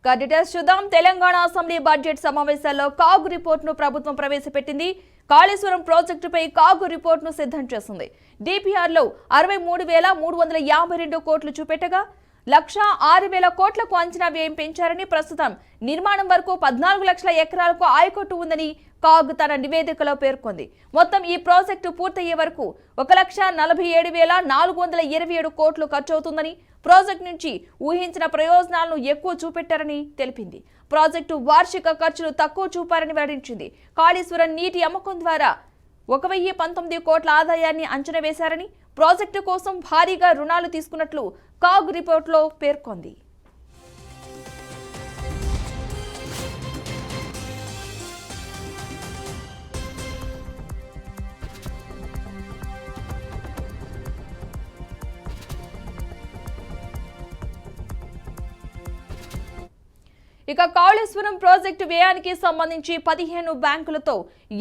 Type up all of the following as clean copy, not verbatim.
Details చూద్దాం. Telangana assembly budget సమావేశాల్లో CAG రిపోర్టును ప్రభుత్వం ప్రవేశపెట్టింది. కాళేశ్వరం ప్రాజెక్టుపై కాగ్ రిపోర్టును సిద్ధం చేసింది. డిపిఆర్లో 63,352 కోట్లు చూపెట్టగా 1,06,000 కోట్లకు అంచనా వ్యయం పెంచారని, ప్రస్తుతం నిర్మాణం వరకు 14 లక్షల ఎకరాలకు ఆయకట్టు ఉందని కాగ్ తన నివేదికలో పేర్కొంది. మొత్తం ఈ ప్రాజెక్టు పూర్తయ్యే వరకు 1,47,427 కోట్లు ఖర్చవుతుందని, ప్రాజెక్టు నుంచి ఊహించిన ప్రయోజనాలను ఎక్కువ చూపెట్టారని తెలిపింది. ప్రాజెక్టు వార్షిక ఖర్చులు తక్కువ చూపారని వెల్లడించింది. కాళేశ్వరం నీటి అమ్మకం ద్వారా 1,019 కోట్ల ఆదాయాన్ని అంచనా వేశారని, ప్రాజెక్టు కోసం భారీగా రుణాలు తీసుకున్నట్లు కాగ్ రిపోర్టులో పేర్కొంది. ఇక కాళేశ్వరం ప్రాజెక్టు వ్యయానికి సంబంధించి 15 బ్యాంకులతో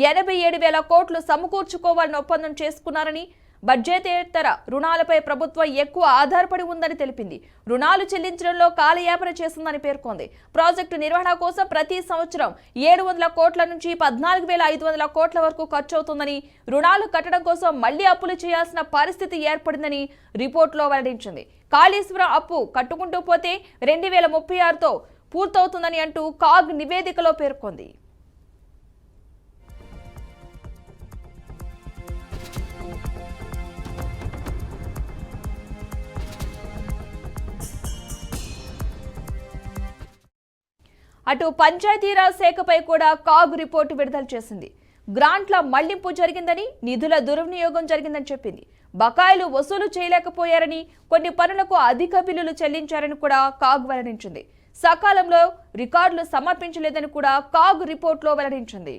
87,000 కోట్లు సమకూర్చుకోవాలని ఒప్పందం చేసుకున్నారని, బడ్జెటేతర రుణాలపై ప్రభుత్వం ఎక్కువ ఆధారపడి ఉందని తెలిపింది. రుణాలు చెల్లించడంలో కాలయాపన చేస్తుందని పేర్కొంది. ప్రాజెక్టు నిర్వహణ కోసం ప్రతి సంవత్సరం 700 కోట్ల నుంచి 14,500 కోట్ల వరకు ఖర్చవుతుందని, రుణాలు కట్టడం కోసం మళ్లీ అప్పులు చేయాల్సిన పరిస్థితి ఏర్పడిందని రిపోర్టులో వెల్లడించింది. కాళేశ్వరం అప్పు కట్టుకుంటూ పోతే 2036తో పూర్తవుతుందని అంటూ కాగ్ నివేదికలో పేర్కొంది. అటు పంచాయతీరాజ్ శాఖపై కూడా కాగ్ రిపోర్టు విడుదల చేసింది. గ్రాంట్ల మళ్లింపు జరిగిందని, నిధుల దుర్వినియోగం జరిగిందని చెప్పింది. బకాయిలు వసూలు చేయలేకపోయారని, కొన్ని పనులకు అధిక బిల్లులు చెల్లించారని కూడా కాగ్ వెల్లడించింది. సకాలంలో రికార్డులు సమర్పించలేదని కూడా కాగ్ రిపోర్టులో వెల్లడించింది.